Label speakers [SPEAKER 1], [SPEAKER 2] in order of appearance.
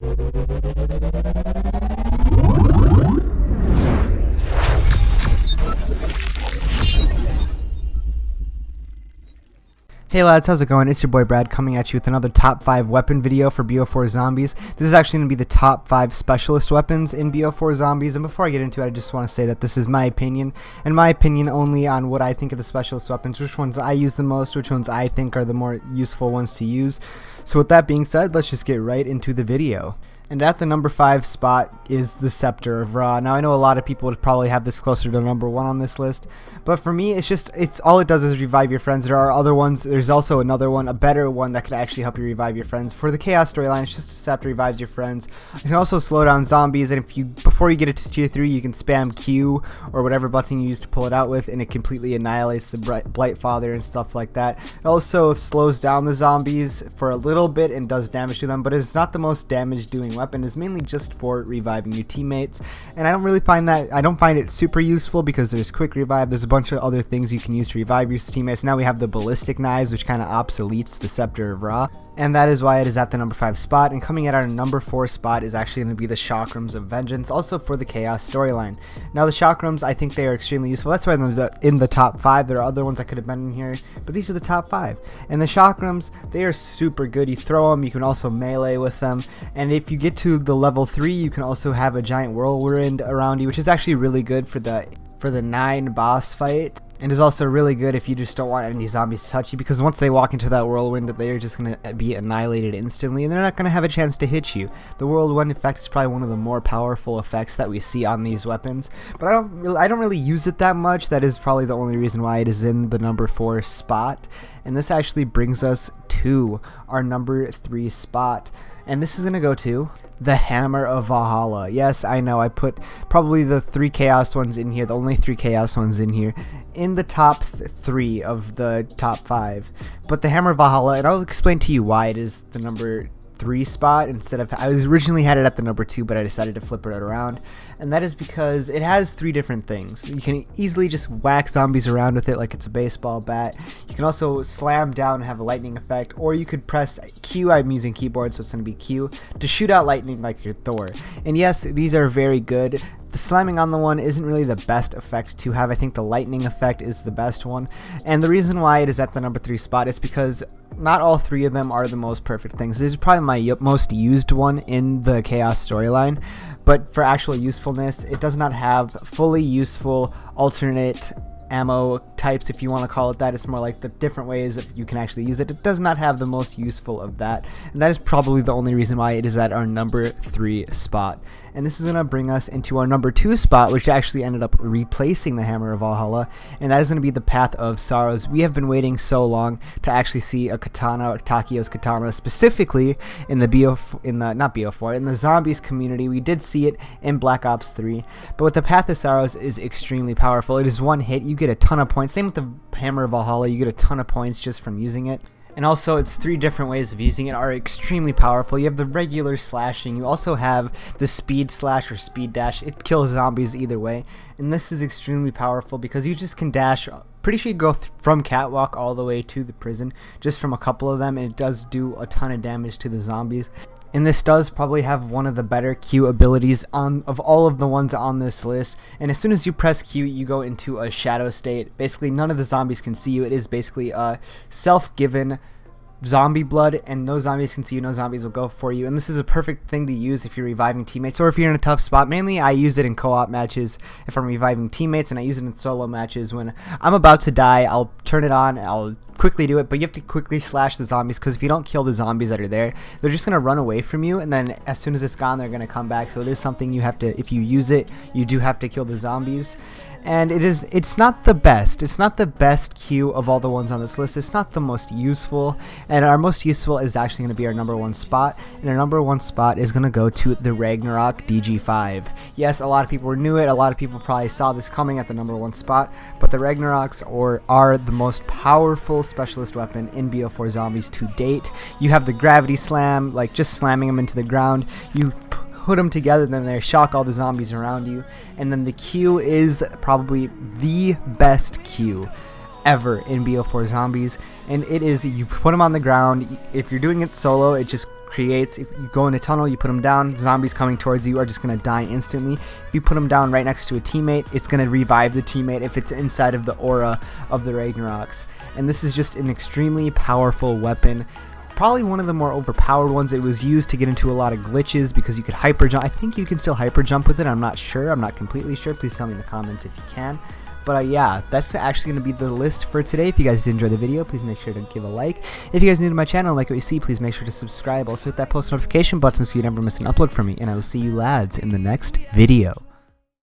[SPEAKER 1] Hey lads, how's it going? It's your boy Brad coming at you with another top 5 weapon video for Bo4 Zombies. This is actually going to be the top 5 specialist weapons in Bo4 Zombies, and before I get into it, I just want to say that this is my opinion, and my opinion only on what I think of the specialist weapons, which ones I use the most, which ones I think are the more useful ones to use. So with that being said, let's just get right into the video. And at the number 5 spot is the Scepter of Ra. Now I know a lot of people would probably have this closer to number 1 on this list, but for me it's all it does is revive your friends. There are other ones. There's also another one, a better one that could actually help you revive your friends. For the Chaos storyline, it's just a scepter revives your friends. It can also slow down zombies, and before you get it to tier 3, you can spam Q or whatever button you use to pull it out with, and it completely annihilates the Blight Father and stuff like that. It also slows down the zombies for a little bit and does damage to them, but it's not the most damage doing weapon. Is mainly just for reviving your teammates, and I don't find it super useful because there's quick revive. There's a bunch of other things you can use to revive your teammates. Now we have the ballistic knives, which kind of obsoletes the Scepter of Ra, and that is why it is at the number 5 spot. And coming at our number 4 spot is actually going to be the Chakrams of Vengeance, also for the Chaos storyline. Now the Chakrams, I think they are extremely useful. That's why they're in the top 5. There are other ones that could have been in here, but these are the top 5. And the Chakrams, they are super good. You throw them, you can also melee with them, and if you get to the level 3, you can also have a giant whirlwind around you, which is actually really good for the 9 boss fight, and is also really good if you just don't want any zombies to touch you, because once they walk into that whirlwind, they're just going to be annihilated instantly, and they're not going to have a chance to hit you. The whirlwind effect is probably one of the more powerful effects that we see on these weapons, but I don't really use it that much. That is probably the only reason why it is in the number 4 spot. And this actually brings us to our number 3 spot, and this is going to go to the Hammer of Valhalla. Yes, I know, I put probably the 3 Chaos ones in here, the only 3 Chaos ones in here, in the top 3 of the top 5. But the Hammer of Valhalla, and I'll explain to you why it is the number 3 spot instead of, I was originally had it at the number 2, but I decided to flip it around, and that is because it has 3 different things. You can easily just whack zombies around with it like it's a baseball bat. You can also slam down and have a lightning effect, or you could press Q, I'm using keyboard so it's going to be Q, to shoot out lightning like your Thor. And yes, these are very good. The slamming on the one isn't really the best effect to have. I think the lightning effect is the best one, and the reason why it is at the number 3 spot is because not all 3 of them are the most perfect things. This is probably my most used one in the Chaos storyline, but for actual usefulness, it does not have fully useful alternate ammo types, if you want to call it that. It's more like the different ways that you can actually use it. It does not have the most useful of that, and that is probably the only reason why it is at our number 3 spot. And this is going to bring us into our number 2 spot, which actually ended up replacing the Hammer of Valhalla, and that is going to be the Path of Sorrows. We have been waiting so long to actually see a katana, Takio's katana, specifically in the in the zombies community. We did see it in Black Ops 3, but with the Path of Sorrows is extremely powerful. It is one hit, you get a ton of points. Same with the Hammer of Valhalla, you get a ton of points just from using it. And also, its 3 different ways of using it are extremely powerful. You have the regular slashing, you also have the speed slash or speed dash. It kills zombies either way, and this is extremely powerful because you just can dash. Pretty sure you go from catwalk all the way to the prison just from a couple of them, and it does do a ton of damage to the zombies. And this does probably have one of the better Q abilities of all of the ones on this list. And as soon as you press Q, you go into a shadow state. Basically, none of the zombies can see you. It is basically a self-given zombie blood, and no zombies can see you, no zombies will go for you. And this is a perfect thing to use if you're reviving teammates, or if you're in a tough spot. Mainly I use it in co-op matches if I'm reviving teammates, and I use it in solo matches when I'm about to die. I'll turn it on, I'll quickly do it, but you have to quickly slash the zombies, because if you don't kill the zombies that are there, they're just going to run away from you, and then as soon as it's gone, they're going to come back. So it is something you have to, if you use it, you do have to kill the zombies. And it's not the best. It's not the best Q of all the ones on this list. It's not the most useful, and our most useful is actually going to be our number 1 spot, and our number 1 spot is going to go to the Ragnarok DG5. Yes, a lot of people knew it. A lot of people probably saw this coming at the number 1 spot, but the Ragnaroks are the most powerful specialist weapon in Bo4 Zombies to date. You have the gravity slam, like just slamming them into the ground. You put them together, then they shock all the zombies around you, and then the Q is probably the best Q ever in Bo4 Zombies, and it is, you put them on the ground. If you're doing it solo, it just creates, if you go in a tunnel, you put them down, zombies coming towards you are just going to die instantly. If you put them down right next to a teammate, it's going to revive the teammate if it's inside of the aura of the Ragnaroks. And this is just an extremely powerful weapon. Probably one of the more overpowered ones. It was used to get into a lot of glitches because you could hyper jump. I think you can still hyper jump with it. I'm not sure. I'm not completely sure. Please tell me in the comments if you can. But yeah, that's actually going to be the list for today. If you guys did enjoy the video, please make sure to give a like. If you guys are new to my channel and like what you see, please make sure to subscribe. Also hit that post notification button so you never miss an upload from me. And I will see you lads in the next video.